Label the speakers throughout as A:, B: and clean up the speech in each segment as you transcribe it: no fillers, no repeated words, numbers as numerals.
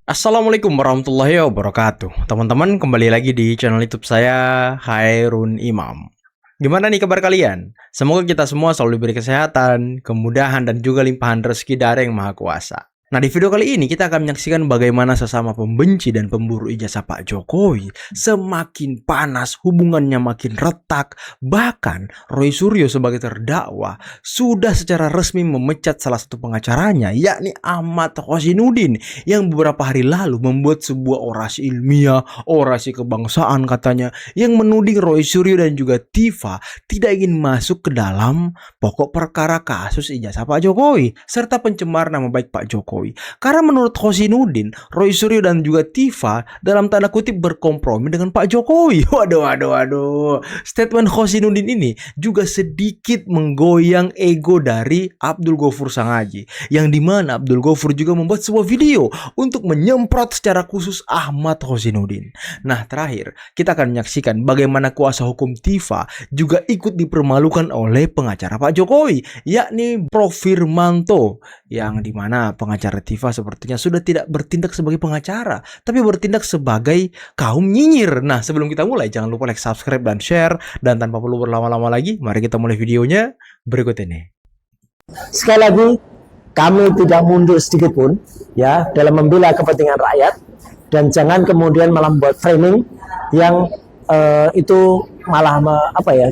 A: Assalamualaikum warahmatullahi wabarakatuh. Teman-teman, kembali lagi di channel YouTube saya, Hairun Imam. Gimana nih kabar kalian? Semoga kita semua selalu diberi kesehatan, kemudahan, dan juga limpahan rezeki dari Yang Maha Kuasa. Nah, di video kali ini kita akan menyaksikan bagaimana sesama pembenci dan pemburu ijazah Pak Jokowi semakin panas, hubungannya makin retak. Bahkan Roy Suryo sebagai terdakwa sudah secara resmi memecat salah satu pengacaranya, yakni Ahmad Khozinuddin, yang beberapa hari lalu membuat sebuah orasi ilmiah, orasi kebangsaan katanya, yang menuding Roy Suryo dan juga Tifa tidak ingin masuk ke dalam pokok perkara kasus ijazah Pak Jokowi serta pencemar nama baik Pak Jokowi. Karena menurut Khozinuddin, Roy Suryo dan juga Tifa dalam tanda kutip berkompromi dengan Pak Jokowi. Waduh. Statement Khozinuddin ini juga sedikit menggoyang ego dari Abdul Ghafur Sangaji, yang dimana Abdul Ghafur juga membuat sebuah video untuk menyemprot secara khusus Ahmad Khozinuddin. Nah, terakhir kita akan menyaksikan bagaimana kuasa hukum Tifa juga ikut dipermalukan oleh pengacara Pak Jokowi, yakni Prof. Firmanto, yang dimana pengacara Tifa sepertinya sudah tidak bertindak sebagai pengacara, tapi bertindak sebagai kaum nyinyir. Nah, sebelum kita mulai, jangan lupa like, subscribe, dan share. Dan tanpa perlu berlama-lama lagi, mari kita mulai videonya berikut ini.
B: Sekali lagi, kami tidak mundur sedikit pun ya dalam membela kepentingan rakyat, dan jangan kemudian malah membuat framing yang itu malah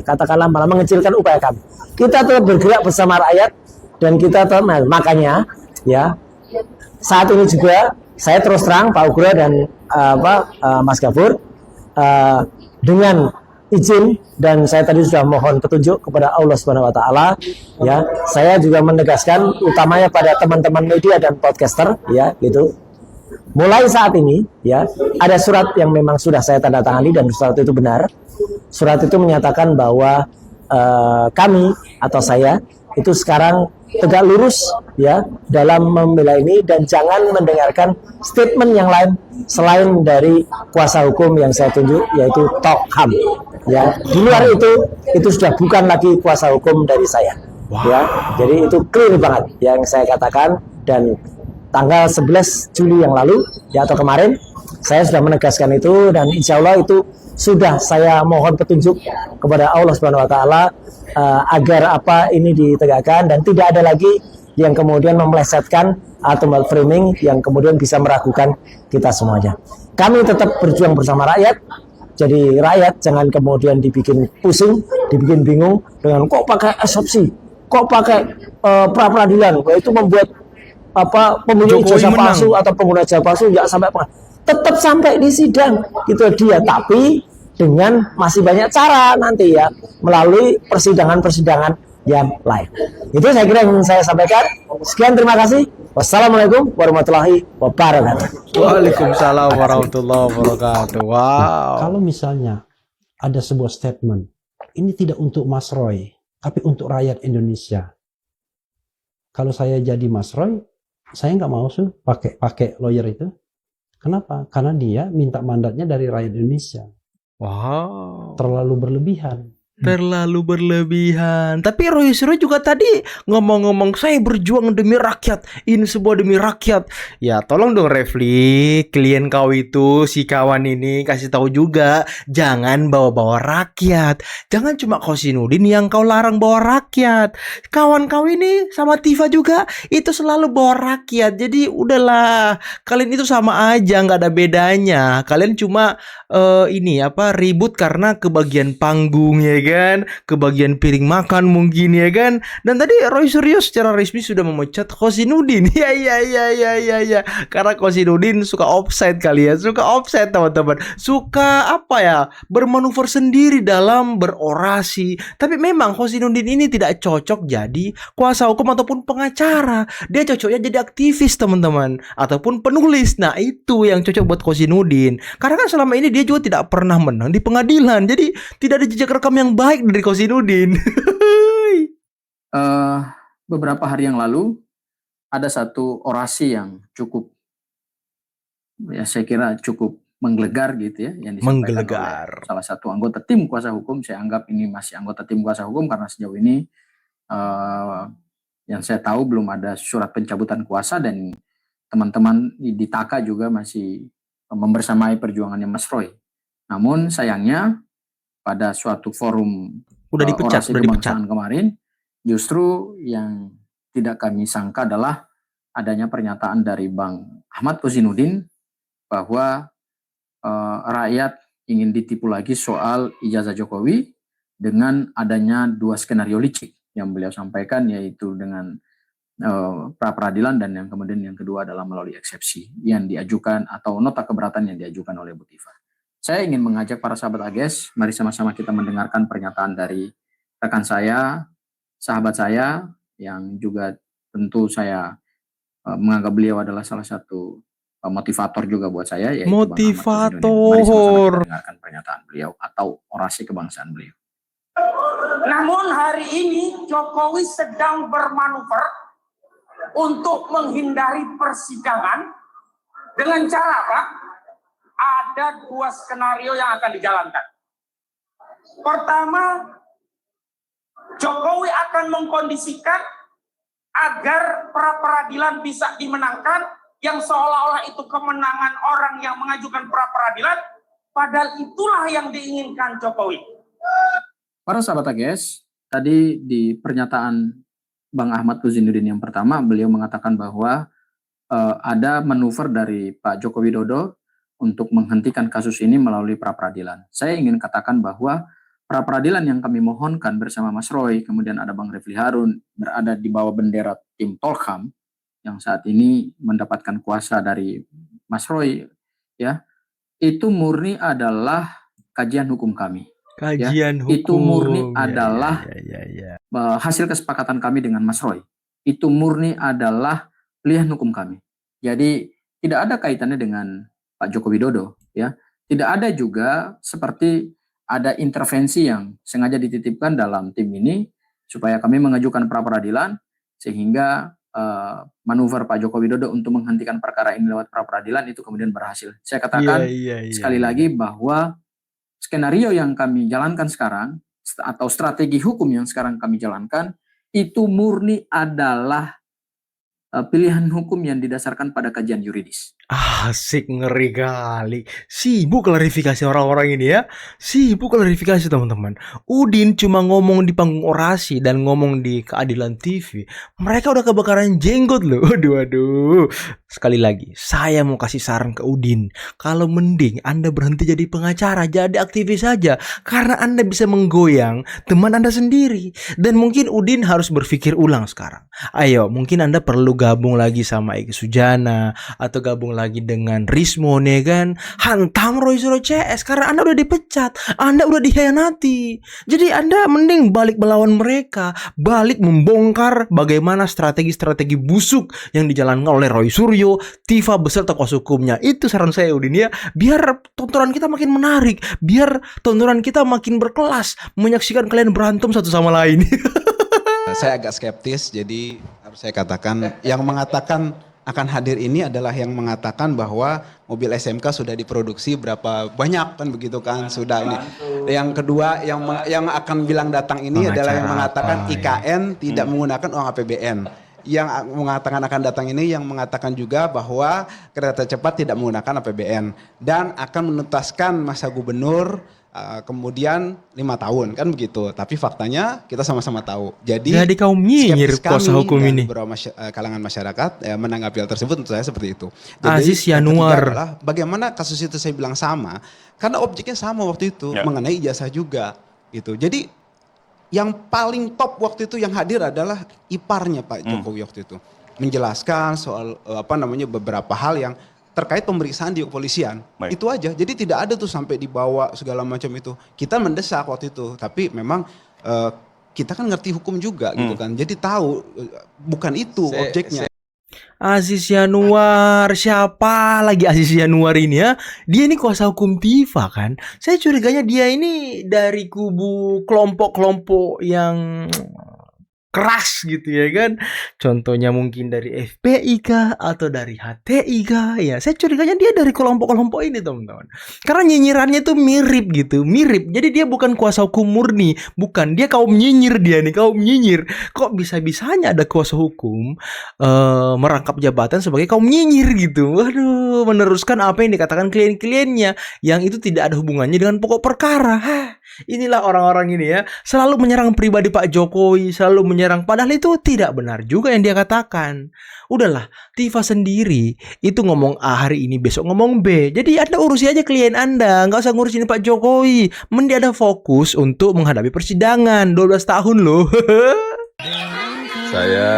B: katakanlah malah mengecilkan upaya kami. Kita tetap bergerak bersama rakyat, dan kita tetap, makanya ya saat ini juga saya terus terang Pak Ugro dan Mas Ghafur, dengan izin, dan saya tadi sudah mohon petunjuk kepada Allah Subhanahu wa taala, ya. Saya juga menegaskan utamanya pada teman-teman media dan podcaster, ya, gitu. Mulai saat ini, ya, ada surat yang memang sudah saya tanda tangani, dan surat itu benar. Surat itu menyatakan bahwa kami atau saya itu sekarang tegak lurus, ya, dalam membela ini, dan jangan mendengarkan statement yang lain selain dari kuasa hukum yang saya tunjuk, yaitu Tokham, ya. Di luar itu sudah bukan lagi kuasa hukum dari saya. Ya, jadi itu clear banget yang saya katakan. Dan tanggal 11 Juli yang lalu, ya, atau kemarin, saya sudah menegaskan itu, dan insya Allah itu sudah saya mohon petunjuk kepada Allah Subhanahu wa taala agar apa ini ditegakkan, dan tidak ada lagi yang kemudian memelesetkan atau framing yang kemudian bisa meragukan kita semuanya. Kami tetap berjuang bersama rakyat. Jadi rakyat jangan kemudian dibikin pusing, dibikin bingung dengan kok pakai asopsi, kok pakai pra peradilan, itu membuat pemilik ijazah palsu atau pengguna ijazah palsu nggak sampai tetap sampai di sidang itu dia, tapi dengan masih banyak cara nanti, ya, melalui persidangan-persidangan yang lain. Itu saya kira yang ingin saya sampaikan. Sekian, terima kasih. Wassalamualaikum warahmatullahi wabarakatuh.
A: Waalaikumsalam warahmatullahi wabarakatuh. Wow.
C: Kalau misalnya ada sebuah statement, ini tidak untuk Mas Roy, tapi untuk rakyat Indonesia. Kalau saya jadi Mas Roy, saya nggak mau pakai lawyer itu. Kenapa? Karena dia minta mandatnya dari rakyat Indonesia.
A: Wow.
C: Terlalu berlebihan.
A: Terlalu berlebihan. Tapi Roy Suryo juga tadi ngomong-ngomong, saya berjuang demi rakyat, ini sebuah demi rakyat. Ya tolong dong Refli, klien kau itu, si kawan ini kasih tahu juga, jangan bawa-bawa rakyat. Jangan cuma Khozinuddin yang kau larang bawa rakyat. Kawan kau ini sama Tifa juga itu selalu bawa rakyat. Jadi udahlah, kalian itu sama aja, nggak ada bedanya. Kalian cuma ribut karena kebagian panggung, ya kan, kebagian piring makan mungkin, ya kan. Dan tadi Roy Suryo secara resmi sudah memecat Khozinuddin. Ya. Karena Khozinuddin suka offside kali ya, suka offside teman-teman. Suka bermanuver sendiri dalam berorasi. Tapi memang Khozinuddin ini tidak cocok jadi kuasa hukum ataupun pengacara. Dia cocoknya jadi aktivis teman-teman, ataupun penulis. Nah, itu yang cocok buat Khozinuddin. Karena kan selama ini dia juga tidak pernah menang di pengadilan. Jadi tidak ada jejak rekam yang baik dari Khozinuddin.
D: Beberapa hari yang lalu ada satu orasi yang cukup, ya saya kira cukup menggelegar gitu ya, yang disampaikan oleh salah satu anggota tim kuasa hukum. Saya anggap ini masih anggota tim kuasa hukum karena sejauh ini yang saya tahu belum ada surat pencabutan kuasa, dan teman-teman di Taka juga masih membersamai perjuangannya Mas Roy. Namun sayangnya pada suatu forum
A: Udah dipecat,
D: orasi
A: udah dipecat.
D: kebangsaan kemarin, justru yang tidak kami sangka adalah adanya pernyataan dari Bang Ahmad Kozinudin bahwa rakyat ingin ditipu lagi soal ijazah Jokowi dengan adanya 2 skenario licik yang beliau sampaikan, yaitu dengan pra peradilan dan yang kemudian yang kedua adalah melalui eksepsi yang diajukan atau nota keberatan yang diajukan oleh Bu Tifa. Saya ingin mengajak para sahabat AGES, mari sama-sama kita mendengarkan pernyataan dari rekan saya, sahabat saya, yang juga tentu saya menganggap beliau adalah salah satu motivator juga buat saya, yaitu
A: Motivator.
D: Bang Ahmad Kozinudin. Mari sama-sama kita dengarkan pernyataan beliau atau orasi kebangsaan beliau.
E: Namun hari ini Jokowi sedang bermanuver untuk menghindari persidangan dengan cara apa? Ada 2 skenario yang akan dijalankan. Pertama, Jokowi akan mengkondisikan agar pra peradilan bisa dimenangkan, yang seolah-olah itu kemenangan orang yang mengajukan pra peradilan, padahal itulah yang diinginkan Jokowi.
D: Para sahabat AGES, tadi di pernyataan Bang Ahmad Kozinudin yang pertama, beliau mengatakan bahwa ada manuver dari Pak Joko Widodo untuk menghentikan kasus ini melalui pra peradilan. Saya ingin katakan bahwa pra peradilan yang kami mohonkan bersama Mas Roy, kemudian ada Bang Refli Harun, berada di bawah bendera tim Tolkam, yang saat ini mendapatkan kuasa dari Mas Roy, ya, itu murni adalah kajian hukum kami.
A: Kajian hukum.
D: Itu murni adalah hasil kesepakatan kami dengan Mas Roy. Itu murni adalah pilihan hukum kami. Jadi tidak ada kaitannya dengan Pak Joko Widodo, ya. Tidak ada juga seperti ada intervensi yang sengaja dititipkan dalam tim ini supaya kami mengajukan pra peradilan sehingga manuver Pak Joko Widodo untuk menghentikan perkara ini lewat pra peradilan itu kemudian berhasil. Saya katakan sekali lagi bahwa skenario yang kami jalankan sekarang atau strategi hukum yang sekarang kami jalankan itu murni adalah pilihan hukum yang didasarkan pada kajian yuridis.
A: Asik, ngeri kali. Sibuk klarifikasi orang-orang ini ya. Sibuk klarifikasi teman-teman. Udin cuma ngomong di panggung orasi dan ngomong di Keadilan TV. Mereka udah kebakaran jenggot loh. Aduh. Sekali lagi, saya mau kasih saran ke Udin. Kalau mending Anda berhenti jadi pengacara, jadi aktivis saja. Karena Anda bisa menggoyang teman Anda sendiri. Dan mungkin Udin harus berpikir ulang sekarang. Ayo, mungkin Anda perlu gabung lagi sama Egy Sujana atau gabung lagi dengan Rismon, ya kan? Hantam Roy Suryo CS karena Anda udah dipecat, Anda udah dikhianati. Jadi Anda mending balik melawan mereka, balik membongkar bagaimana strategi-strategi busuk yang dijalankan oleh Roy Suryo, Tifa beserta kuasa hukumnya. Itu saran saya Udin ya, biar tontonan kita makin menarik, biar tontonan kita makin berkelas menyaksikan kalian berantem satu sama lain.
F: Saya agak skeptis, jadi harus saya katakan yang mengatakan akan hadir ini adalah yang mengatakan bahwa mobil SMK sudah diproduksi berapa banyak kan begitu kan sudah ini. Yang kedua yang akan bilang datang ini adalah yang mengatakan IKN tidak menggunakan uang APBN. Yang mengatakan akan datang ini yang mengatakan juga bahwa kereta cepat tidak menggunakan APBN dan akan menuntaskan masa gubernur kemudian 5 tahun kan begitu. Tapi faktanya kita sama-sama tahu. Jadi
A: kaum nyinyir kuasa hukum ini.
F: Beberapa kalangan masyarakat menanggapi hal tersebut tentu saya seperti itu.
A: Jadi Aziz Yanuar.
F: Bagaimana kasus itu saya bilang sama karena objeknya sama waktu itu mengenai ijazah juga gitu. Jadi yang paling top waktu itu yang hadir adalah iparnya Pak Jokowi waktu itu menjelaskan soal beberapa hal yang terkait pemeriksaan di kepolisian. Itu aja. Jadi tidak ada tuh sampai dibawa segala macam itu. Kita mendesak waktu itu, tapi memang kita kan ngerti hukum juga gitu kan. Jadi tahu bukan itu objeknya.
A: Aziz Yanuar, siapa lagi Aziz Yanuar ini ya? Dia ini kuasa hukum Tifa kan? Saya curiganya dia ini dari kubu kelompok-kelompok yang keras gitu ya kan. Contohnya mungkin dari FPI kah atau dari HTI kah? Ya, saya curiganya dia dari kelompok-kelompok ini, teman-teman. Karena nyinyirannya tuh mirip gitu, mirip. Jadi dia bukan kuasa hukum murni, bukan. Dia kaum nyinyir dia nih, kaum nyinyir. Kok bisa-bisanya ada kuasa hukum merangkap jabatan sebagai kaum nyinyir gitu. Waduh, meneruskan apa yang dikatakan klien-kliennya yang itu tidak ada hubungannya dengan pokok perkara. Hah, inilah orang-orang ini ya, selalu menyerang pribadi Pak Jokowi, selalu menyerang, padahal itu tidak benar juga yang dia katakan. Udahlah, Tifa sendiri itu ngomong A hari ini, besok ngomong B. Jadi Anda urusi aja klien Anda, nggak usah ngurusin Pak Jokowi. Mending Anda fokus untuk menghadapi persidangan 12 tahun loh.
G: Saya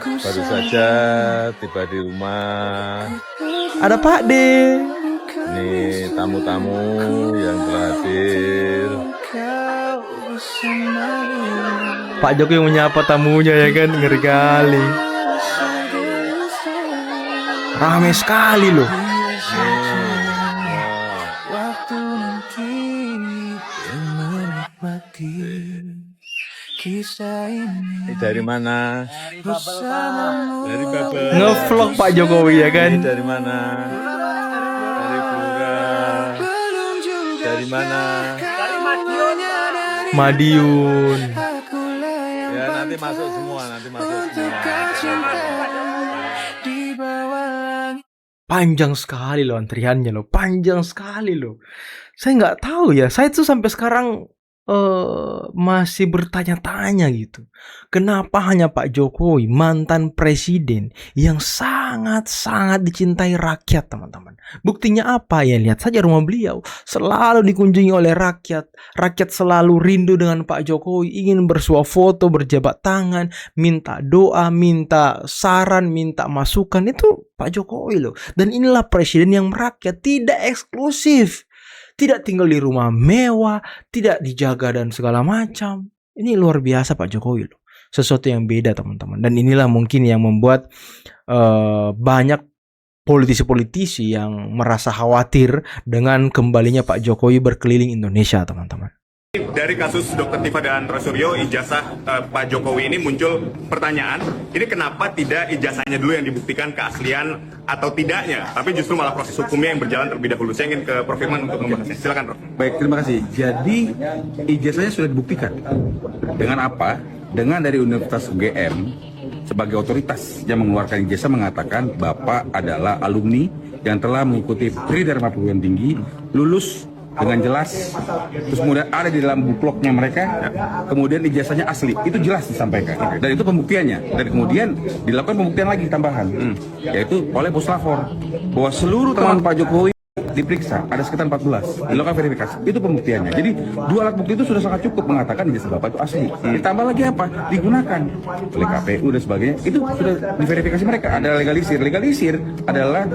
G: baru saja tiba di rumah.
A: Ada Pak D.
G: Ini tamu-tamu yang telah hadir.
A: Pak Jokowi menyapa tamunya ya kan, ngeri kali. Ramai sekali loh.
G: Ini dari mana? Dari Babel.
A: Ngevlog Pak Jokowi ya kan.
G: Ini dari mana? Dari Pura. Dari mana?
A: Madiun.
G: Ya nanti masuk semua, nanti masuk semua.
A: Panjang sekali loh antriannya loh, panjang sekali loh. Saya nggak tahu ya, saya tuh sampai sekarang masih bertanya-tanya gitu. Kenapa hanya Pak Jokowi, mantan presiden yang sangat-sangat dicintai rakyat, teman-teman. Buktinya apa ya? Lihat saja rumah beliau selalu dikunjungi oleh rakyat. Rakyat selalu rindu dengan Pak Jokowi, ingin bersuah foto, berjabat tangan, minta doa, minta saran, minta masukan. Itu Pak Jokowi loh. Dan inilah presiden yang merakyat, tidak eksklusif. Tidak tinggal di rumah mewah, tidak dijaga dan segala macam. Ini luar biasa Pak Jokowi loh. Sesuatu yang beda, teman-teman. Dan inilah mungkin yang membuat banyak politisi-politisi yang merasa khawatir dengan kembalinya Pak Jokowi berkeliling Indonesia, teman-teman.
H: Dari kasus Dr. Tifa dan Roy Suryo, ijazah Pak Jokowi ini muncul pertanyaan, ini kenapa tidak ijazahnya dulu yang dibuktikan keaslian atau tidaknya, tapi justru malah proses hukumnya yang berjalan terlebih dahulu. Saya ingin ke Prof. Firman untuk membahasnya. Silakan, Prof.
I: Baik, terima kasih. Jadi ijazahnya sudah dibuktikan. Dengan apa? Dengan dari Universitas UGM sebagai otoritas yang mengeluarkan ijazah mengatakan Bapak adalah alumni yang telah mengikuti Tridharma Perguruan Tinggi, lulus dengan jelas, terus kemudian ada di dalam bukloknya mereka, kemudian ijazahnya asli, itu jelas disampaikan, dan itu pembuktiannya, dan kemudian dilakukan pembuktian lagi tambahan, yaitu oleh Puslapor, bahwa seluruh teman Pak Jokowi diperiksa, ada sekitar 14, dilakukan verifikasi, itu pembuktiannya. Jadi dua alat bukti itu sudah sangat cukup mengatakan ijazah Bapak itu asli. Ditambah lagi apa? Digunakan oleh KPU dan sebagainya, itu sudah diverifikasi mereka. Ada legalisir, legalisir adalah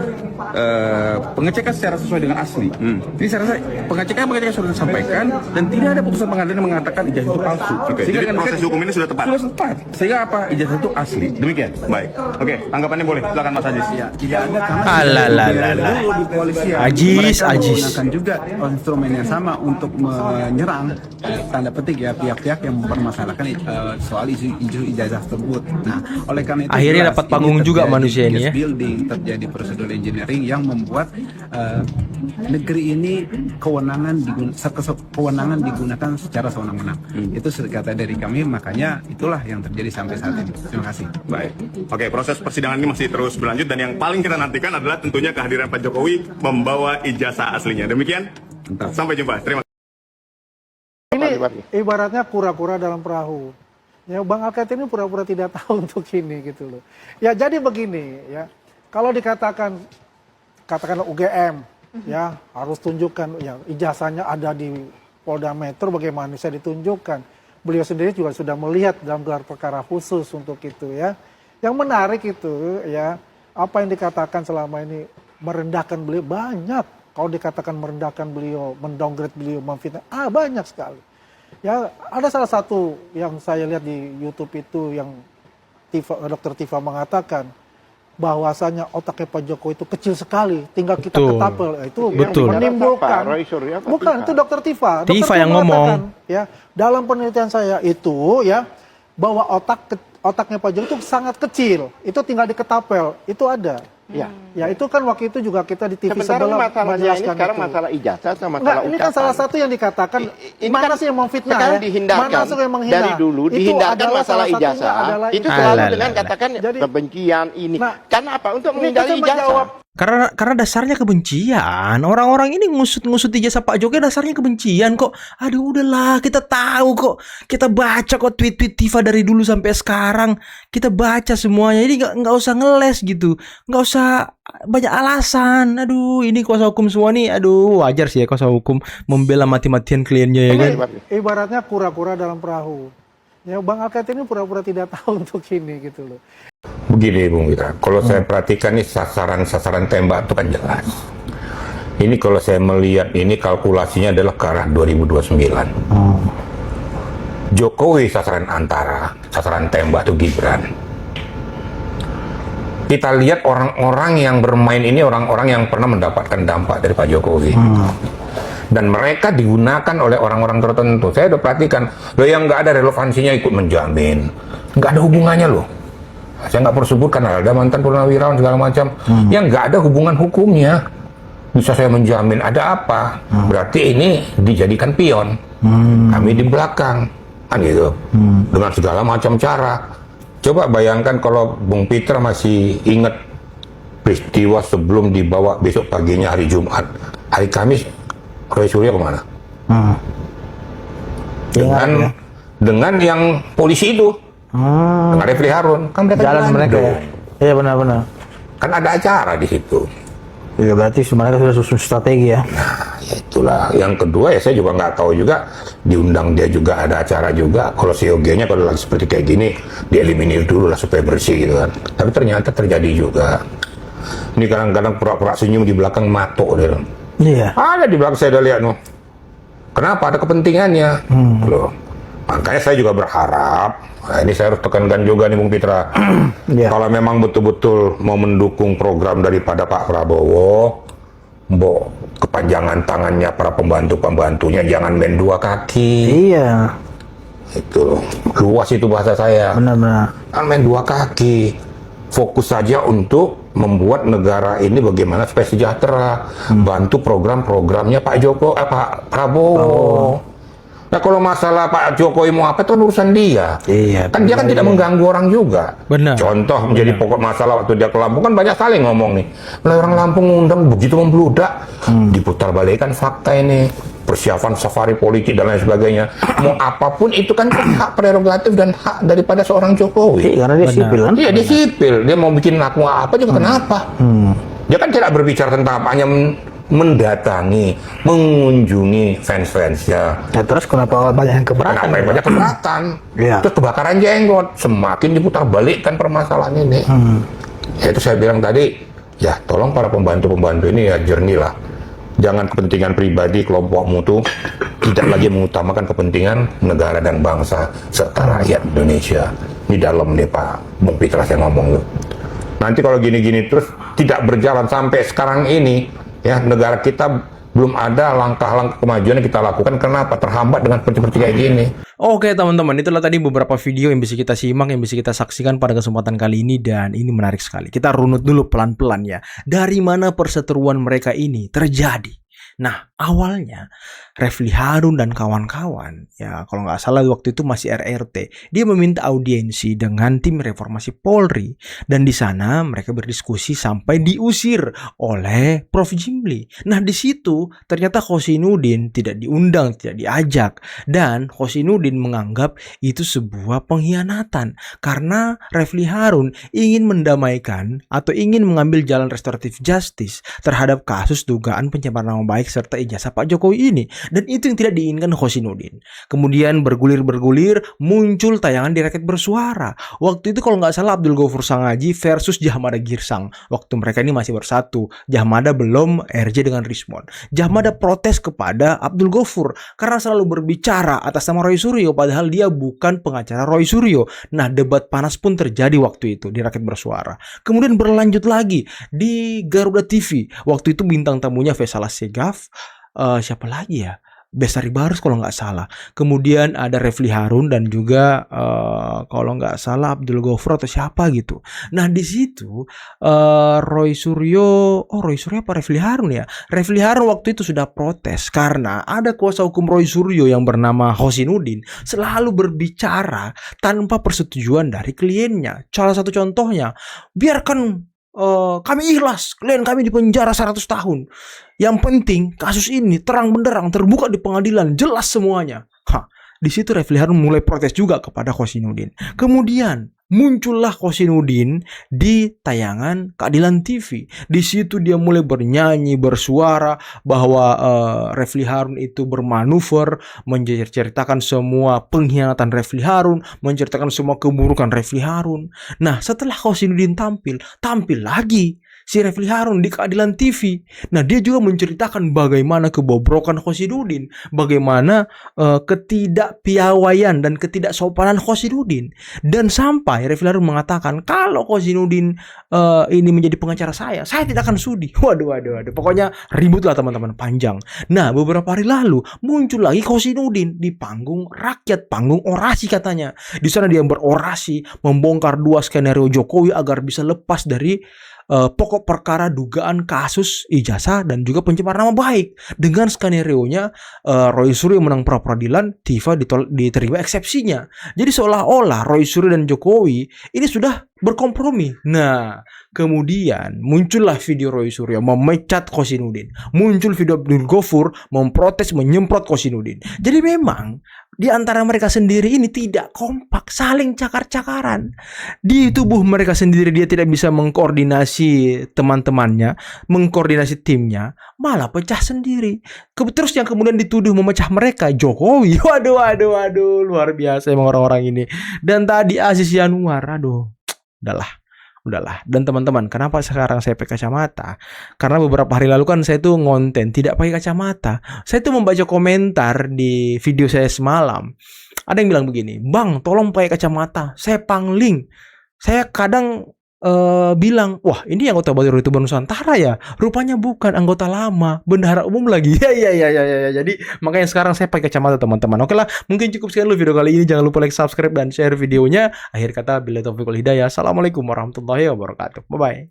I: pengecekan secara sesuai dengan asli. Jadi saya rasa pengecekan sudah disampaikan dan tidak ada putusan pengadilan yang mengatakan ijazah itu palsu.
H: Jadi proses hukum ini sudah tepat.
I: Sudah tepat. Sehingga apa? Ijazah itu asli. Demikian.
H: Baik. Oke, tanggapannya boleh. Silakan Mas Ajis.
I: Ya, tidak ada karena dulu di polisi mereka menggunakan juga instrumen yang sama untuk menyerang tanda petik ya pihak-pihak yang mempermasalahkan soal isu ijazah tersebut. Nah, oleh karena itu
A: akhirnya dapat panggung juga manusia ini ya.
I: Building terjadi prosedur engineering yang membuat negeri ini kewenangan digunakan secara sewenang-wenang. Itu kata dari kami, makanya itulah yang terjadi sampai saat ini. Terima kasih.
H: Baik. Oke, proses persidangan ini masih terus berlanjut dan yang paling kita nantikan adalah tentunya kehadiran Pak Jokowi membawa ijazah aslinya. Demikian. Sampai jumpa. Terima kasih.
J: Ini ibaratnya kura-kura dalam perahu. Ya, Bang Alket ini pura-pura tidak tahu untuk ini gitu loh. Ya, jadi begini ya. Kalau dikatakan katakanlah UGM ya harus tunjukkan ya ijazahnya ada di Polda Metro, bagaimana bisa ditunjukkan. Beliau sendiri juga sudah melihat dalam gelar perkara khusus untuk itu ya. Yang menarik itu ya apa yang dikatakan selama ini merendahkan beliau banyak. Kalau dikatakan merendahkan beliau, mendowngrade beliau, memfitnah, banyak sekali. Ya ada salah satu yang saya lihat di YouTube itu yang Dr. Tifa mengatakan bahwasanya otaknya Pak Jokowi itu kecil sekali, tinggal kita ketapel. Itu
A: betul.
J: Menimbulkan. Bukan, itu Dr. Tifa.
A: Tifa yang ngomong.
J: Ya, dalam penelitian saya itu ya bahwa otaknya Pak Jokowi itu sangat kecil, itu tinggal diketapel, itu ada. Ya itu kan waktu itu juga kita di TV
K: sebenarnya
J: sebelah
K: masalahnya ini sekarang
J: itu.
K: masalah ijazah sama
J: Enggak,
K: masalah
J: ini kan salah satu yang dikatakan
K: ini
J: mana
K: kan
J: sih yang memfitnah
K: sekarang
J: ya?
K: dihindarkan
J: Mana sih yang menghina?
K: dari dulu
J: Itu
K: dihindarkan
J: adalah
K: masalah
J: salah satunya
K: ijazah
J: adalah
K: itu
J: itu.
K: selalu
A: Alah,
K: dengan
A: alah.
K: katakan
J: Jadi-
K: kebencian ini.
J: Nah,
K: Karena apa? Untuk
J: Ini
K: menghindari
J: kita
K: ijazah.
J: menjawab.
A: Karena dasarnya kebencian. Orang-orang ini ngusut-ngusut ijazah Pak Jokowi dasarnya kebencian kok. Aduh udahlah, kita tahu kok. Kita baca kok tweet-tweet Tifa dari dulu sampai sekarang. Kita baca semuanya. Jadi nggak usah ngeles gitu. Nggak usah banyak alasan. Aduh, ini kuasa hukum semua nih. Aduh, wajar sih ya kuasa hukum membela mati-matian kliennya ya kan.
J: Ibaratnya kura-kura dalam perahu. Ya Bang Alket ini pura-pura tidak tahu untuk ini gitu loh.
L: Begini Bung Wira, kalau saya perhatikan nih sasaran tembak itu kan jelas. Ini kalau saya melihat ini kalkulasinya adalah ke arah 2029. Jokowi sasaran antara, sasaran tembak itu Gibran. Kita lihat orang-orang yang bermain ini orang-orang yang pernah mendapatkan dampak dari Pak Jokowi. Dan mereka digunakan oleh orang-orang tertentu. Saya udah perhatikan, loh yang nggak ada relevansinya ikut menjamin. Nggak ada hubungannya loh. Saya nggak perlu sebutkan, ada mantan purnawirawan segala macam. Yang nggak ada hubungan hukumnya. Bisa saya menjamin, ada apa? Berarti ini dijadikan pion. Kami di belakang. Kan gitu. Dengan segala macam cara. Coba bayangkan kalau Bung Peter masih ingat peristiwa sebelum dibawa besok paginya hari Jumat. Hari Kamis, Roy Suryo kemana? Dengan yang polisi itu. Dengan Refli Harun. Kan mereka
B: Jalan mereka ya. Iya benar-benar.
L: Kan ada acara di situ.
B: Ya, berarti mereka sudah susun strategi ya.
L: Nah, ya itulah. Yang kedua ya saya juga nggak tahu juga, diundang dia juga ada acara juga. Kalau COG-nya kalau lagi seperti kayak gini, dieliminir dulu lah supaya bersih gitu kan. Tapi ternyata terjadi juga. Ini kadang-kadang pura-pura senyum di belakang matok dia.
B: Iya.
L: Ada di belakang saya udah lihat noh. Kenapa? Ada kepentingannya. Loh. Makanya saya juga berharap, nah ini saya harus tekankan juga nih Bung Pitra, kalau memang betul-betul mau mendukung program daripada Pak Prabowo, mbok kepanjangan tangannya para pembantu-pembantunya jangan main dua kaki.
B: Iya.
L: Itu luas itu bahasa saya.
B: Benar-benar.
L: Kan main dua kaki. Fokus saja untuk membuat negara ini bagaimana supaya sejahtera, bantu program-programnya Pak Pak Prabowo. Nah kalau masalah Pak Jokowi mau apa itu kan urusan dia.
B: Iya.
L: Kan dia kan tidak mengganggu orang juga.
A: Benar.
L: Contoh menjadi pokok masalah waktu dia ke Lampung kan banyak sekali ngomong nih. Lah orang Lampung ngundang begitu membludak. Diputar balikan fakta ini. Persiapan safari politik dan lain sebagainya. Mau apapun itu kan hak prerogatif dan hak daripada seorang Jokowi.
B: Karena dia sipil kan.
L: Iya dia sipil. Dia mau bikin laku apa juga kenapa. Dia kan tidak berbicara tentang apa, hanya mendatangi, mengunjungi fans-fansnya.
B: Ya, terus kenapa banyak yang keberatan?
L: Kenapa banyak keberatan?
B: Iya.
L: Terus kebakaran jenggot, semakin diputar balikkan permasalahan ini. Ya itu saya bilang tadi, ya tolong para pembantu-pembantu ini ya jernih lah. Jangan kepentingan pribadi kelompokmu tuh tidak lagi mengutamakan kepentingan negara dan bangsa serta rakyat Indonesia. Ini dalam nih Pak Bung Pitra saya ngomong tuh. Nanti kalau gini-gini terus tidak berjalan sampai sekarang ini, ya negara kita belum ada langkah-langkah kemajuan yang kita lakukan. Kenapa? Terhambat dengan seperti kayak gini.
A: Oke teman-teman, itulah tadi beberapa video yang bisa kita simak, yang bisa kita saksikan pada kesempatan kali ini. Dan ini menarik sekali. Kita runut dulu pelan-pelan ya. Dari mana perseteruan mereka ini terjadi? Nah, awalnya Refli Harun dan kawan-kawan, ya kalau nggak salah waktu itu masih RRT, dia meminta audiensi dengan tim reformasi Polri, dan di sana mereka berdiskusi sampai diusir oleh Prof Jimli. Nah di situ ternyata Hosinuddin tidak diundang, tidak diajak, dan Hosinuddin menganggap itu sebuah pengkhianatan karena Refli Harun ingin mendamaikan atau ingin mengambil jalan restoratif justice terhadap kasus dugaan pencemaran nama baik serta ijazah Pak Jokowi ini. Dan itu yang tidak diinginkan Hosinuddin. Kemudian bergulir-bergulir muncul tayangan di Rakyat Bersuara. Waktu itu kalau nggak salah Abdul Ghaffur Sangaji versus Jahmada Girsang. Waktu mereka ini masih bersatu. Jahmada belum RJ dengan Rismon. Jahmada protes kepada Abdul Ghaffur karena selalu berbicara atas nama Roy Suryo padahal dia bukan pengacara Roy Suryo. Nah debat panas pun terjadi waktu itu di Rakyat Bersuara. Kemudian berlanjut lagi di Garuda TV. Waktu itu bintang tamunya Faisal Segaf. Siapa lagi ya? Bestari Barus kalau nggak salah. Kemudian ada Refli Harun dan juga kalau nggak salah Abdul Ghaffar atau siapa gitu. Nah di situ Roy Suryo apa Refli Harun ya? Refli Harun waktu itu sudah protes karena ada kuasa hukum Roy Suryo yang bernama Hosinuddin selalu berbicara tanpa persetujuan dari kliennya. Salah satu contohnya, biarkan kami ikhlas, klien kami di penjara 100 tahun. Yang penting kasus ini terang benderang terbuka di pengadilan, jelas semuanya. Di situ Refli Harun mulai protes juga kepada Hosinuddin. Kemudian muncullah Hosinuddin di tayangan Keadilan TV. Di situ dia mulai bernyanyi, bersuara bahwa Refli Harun itu bermanuver, menceritakan semua pengkhianatan Refli Harun, menceritakan semua keburukan Refli Harun. Nah, setelah Hosinuddin tampil lagi si Refli Harun di Keadilan TV. Nah, dia juga menceritakan bagaimana kebobrokan Hosinuddin, bagaimana ketidakpiawaian dan ketidaksopanan Hosinuddin. Dan sampai Refli Harun mengatakan, kalau Hosinuddin ini menjadi pengacara saya tidak akan sudi. Waduh. Pokoknya ribut lah teman-teman, panjang. Nah, beberapa hari lalu muncul lagi Hosinuddin di panggung rakyat, panggung orasi katanya. Di sana dia berorasi, membongkar 2 skenario Jokowi agar bisa lepas dari pokok perkara dugaan kasus ijazah dan juga pencemaran nama baik. Dengan skenario-nya Roy Suryo menang pra peradilan, Tiva diterima eksepsinya. Jadi seolah-olah Roy Suryo dan Jokowi ini sudah berkompromi. Nah, kemudian muncullah video Roy Suryo memecat Hosinuddin. Muncul video Abdul Ghaffar memprotes, menyemprot Hosinuddin. Jadi memang di antara mereka sendiri ini tidak kompak, saling cakar-cakaran. Di tubuh mereka sendiri dia tidak bisa mengkoordinasi teman-temannya, mengkoordinasi timnya, malah pecah sendiri. Terus yang kemudian dituduh memecah mereka Jokowi. Waduh, luar biasa emang orang-orang ini. Dan tadi Aziz Yanuar, udahlah. Dan teman-teman, kenapa sekarang saya pakai kacamata? Karena beberapa hari lalu kan saya tuh ngonten tidak pakai kacamata. Saya tuh membaca komentar di video saya semalam. Ada yang bilang begini, "Bang, tolong pakai kacamata. Saya pangling." Saya kadang bilang, wah ini anggota baru YouTuber Nusantara ya? Rupanya bukan, anggota lama, bendahara umum lagi. Ya. Jadi makanya sekarang saya pakai kacamata teman-teman. Oke lah, mungkin cukup sekian dulu video kali ini. Jangan lupa like, subscribe, dan share videonya. Akhir kata, billahi taufiq wal hidayah. Assalamualaikum warahmatullahi wabarakatuh. Bye-bye.